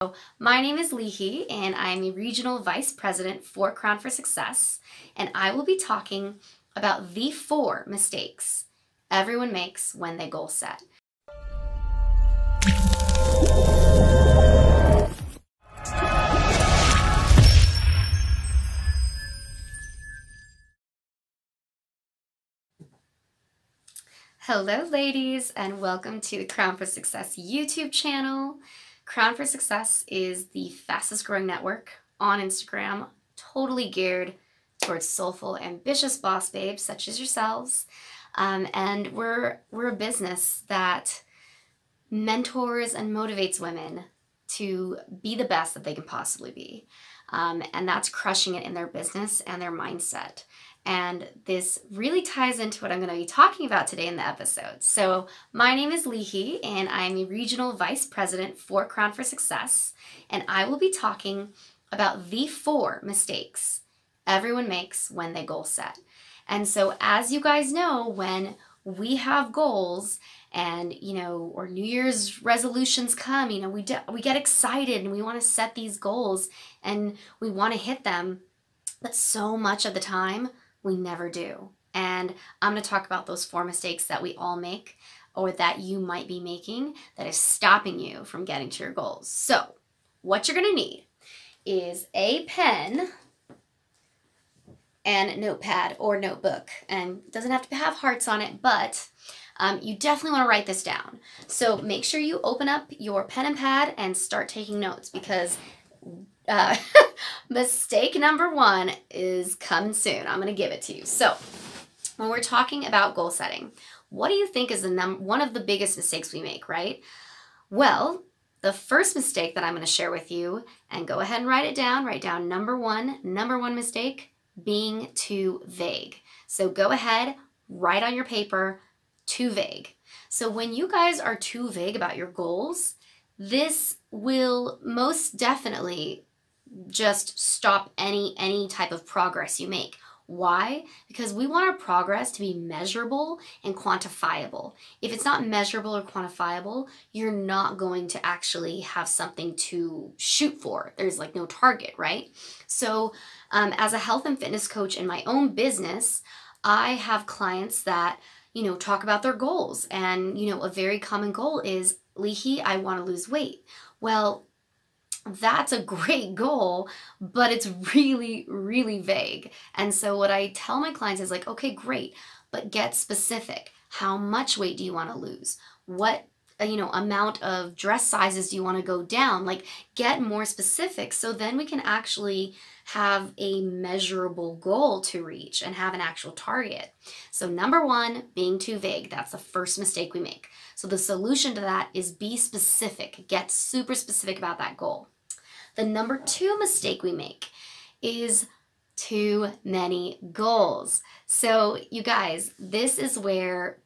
My name is Lehi, and I'm the Regional Vice President for Crown for Success, and I will be talking about the 4 mistakes everyone makes when they goal set. Hello ladies, and welcome to the Crown for Success YouTube channel. Crown for Success is the fastest growing network on Instagram, totally geared towards soulful, ambitious boss babes such as yourselves. And we're a business that mentors and motivates women to be the best that they can possibly be. And that's crushing it in their business and their mindset. And this really ties into what I'm going to be talking about today in the episode. So my name is Lehi, and I'm the Regional Vice President for Crown for Success. And I will be talking about the 4 mistakes everyone makes when they goal set. And so as you guys know, when we have goals and, or New Year's resolutions come, we get excited and we want to set these goals and we want to hit them. But so much of the time, we never do. And I'm going to talk about those 4 mistakes that we all make or that you might be making that is stopping you from getting to your goals. So what you're going to need is a pen and notepad or notebook. And it doesn't have to have hearts on it, but you definitely want to write this down. So make sure you open up your pen and pad and start taking notes, because mistake number 1 is coming soon. I'm going to give it to you. So when we're talking about goal setting, what do you think is one of the biggest mistakes we make, right? Well, the first mistake that I'm going to share with you, and go ahead and write it down. Write down number one mistake, being too vague. So go ahead, write on your paper, too vague. So when you guys are too vague about your goals, this will most definitely just stop any type of progress you make. Why? Because we want our progress to be measurable and quantifiable. If it's not measurable or quantifiable, you're not going to actually have something to shoot for. There's like no target, right? So as a health and fitness coach in my own business, I have clients that, talk about their goals. And, a very common goal is, Lehi, I want to lose weight. Well, that's a great goal, but it's really, really vague. And so what I tell my clients is like, okay, great, but get specific. How much weight do you want to lose? What, amount of dress sizes do you want to go down? Like, get more specific, so then we can actually have a measurable goal to reach and have an actual target. So number 1, being too vague. That's the first mistake we make. So the solution to that is be specific. Get super specific about that goal. The number 2 mistake we make is too many goals. So you guys, this is where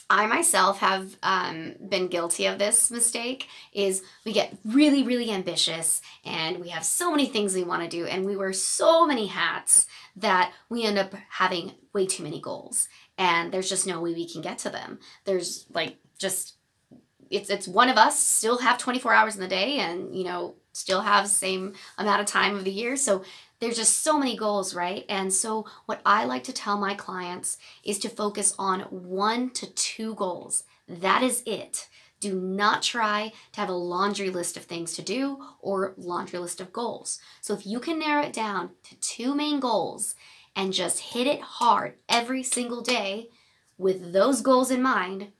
I myself have been guilty of this mistake. Is we get really, really ambitious and we have so many things we want to do and we wear so many hats that we end up having way too many goals, and there's just no way we can get to them. There's like it's one of us still have 24 hours in the day and still have the same amount of time of the year. So there's just so many goals, right? And so what I like to tell my clients is to focus on 1 to 2 goals. That is it. Do not try to have a laundry list of things to do or laundry list of goals. So if you can narrow it down to 2 main goals and just hit it hard every single day with those goals in mind,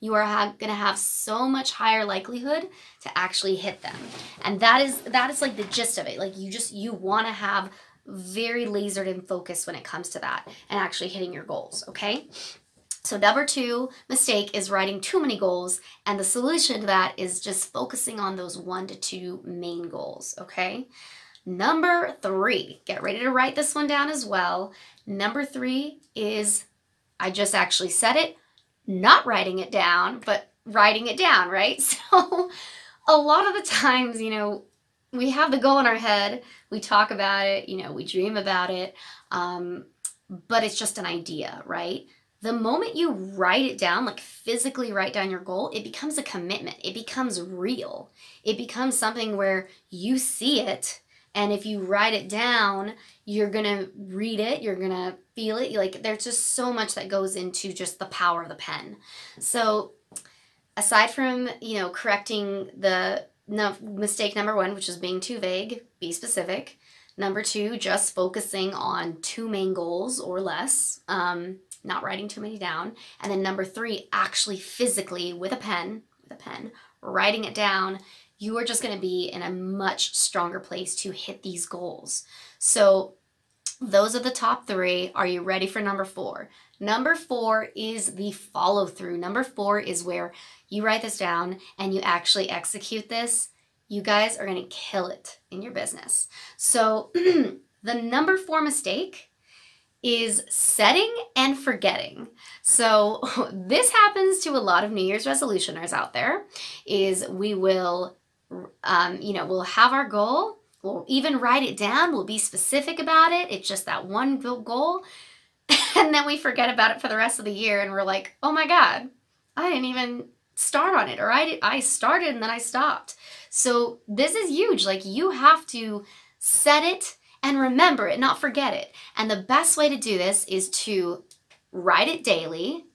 you are going to have so much higher likelihood to actually hit them. And that is like the gist of it. Like you want to have very lasered in focus when it comes to that and actually hitting your goals, okay? So number 2 mistake is writing too many goals, and the solution to that is just focusing on those 1 to 2 main goals, okay? Number 3, get ready to write this one down as well. Number 3 is, I just actually said it, not writing it down, but writing it down, right? So a lot of the times, we have the goal in our head, we talk about it, we dream about it, but it's just an idea, right? The moment you write it down, like physically write down your goal, it becomes a commitment. It becomes real. It becomes something where you see it, and if you write it down, you're going to read it, you're going to feel it. Like, there's just so much that goes into just the power of the pen. So aside from, correcting the mistake number 1, which is being too vague, be specific. Number 2, just focusing on 2 main goals or less, not writing too many down. And then number 3, actually physically with a pen, writing it down. You are just going to be in a much stronger place to hit these goals. So those are the top 3. Are you ready for number 4? Number 4 is the follow through. Number 4 is where you write this down and you actually execute this. You guys are going to kill it in your business. So the number 4 mistake is setting and forgetting. So this happens to a lot of New Year's resolutioners out there, is we will, we'll have our goal, we'll even write it down, we'll be specific about it. It's just that one goal. And then we forget about it for the rest of the year and we're like, oh my God, I didn't even start on it, or I started and then I stopped. So this is huge. Like, you have to set it and remember it, not forget it. And the best way to do this is to write it daily,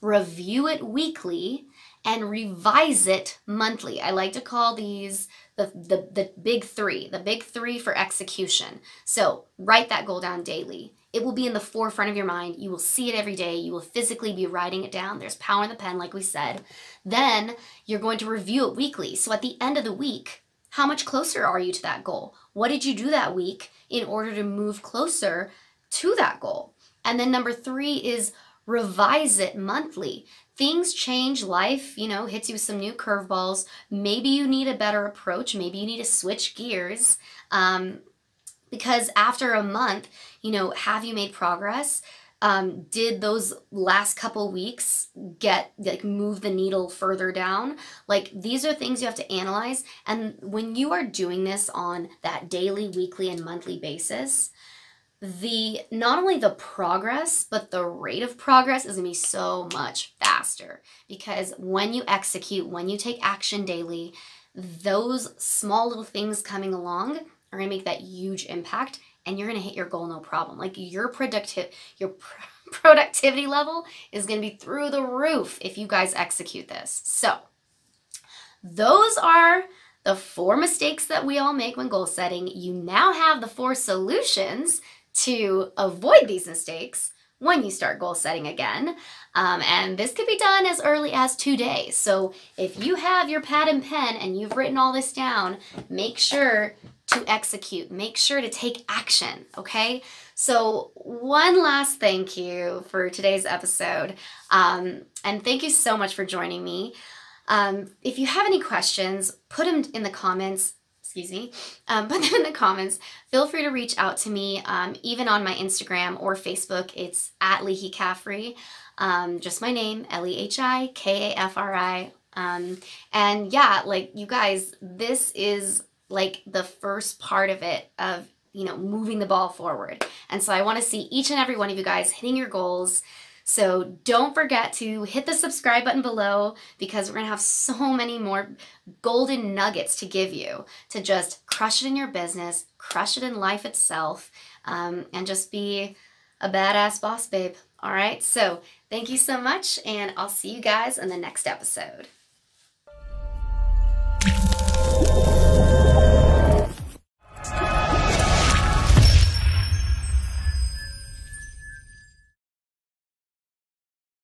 review it weekly, and revise it monthly. I like to call these the big 3, the big 3 for execution. So write that goal down daily. It will be in the forefront of your mind. You will see it every day. You will physically be writing it down. There's power in the pen, like we said. Then you're going to review it weekly. So at the end of the week, how much closer are you to that goal? What did you do that week in order to move closer to that goal? And then number 3 is revise it monthly. Things change, life, hits you with some new curveballs. Maybe you need a better approach. Maybe you need to switch gears. Because after a month, have you made progress? Did those last couple weeks move the needle further down? Like, these are things you have to analyze. And when you are doing this on that daily, weekly, and monthly basis, not only the progress, but the rate of progress is gonna be so much faster. Because when you execute, when you take action daily, those small little things coming along are gonna make that huge impact, and you're gonna hit your goal no problem. Like, your productivity level is gonna be through the roof if you guys execute this. So those are the 4 mistakes that we all make when goal setting. You now have the 4 solutions to avoid these mistakes when you start goal setting again. And this could be done as early as 2 days. So if you have your pad and pen and you've written all this down, make sure to execute. Make sure to take action, okay? So one last thank you for today's episode. And thank you so much for joining me. If you have any questions, put them in the comments. Put them in the comments. Feel free to reach out to me, even on my Instagram or Facebook. It's at Lehi Caffrey. Just my name, Lehikafri. And yeah, like, you guys, this is like the first part of it, of moving the ball forward. And so I want to see each and every one of you guys hitting your goals. So don't forget to hit the subscribe button below, because we're gonna have so many more golden nuggets to give you to just crush it in your business, crush it in life itself, and just be a badass boss babe. All right, so thank you so much, and I'll see you guys in the next episode.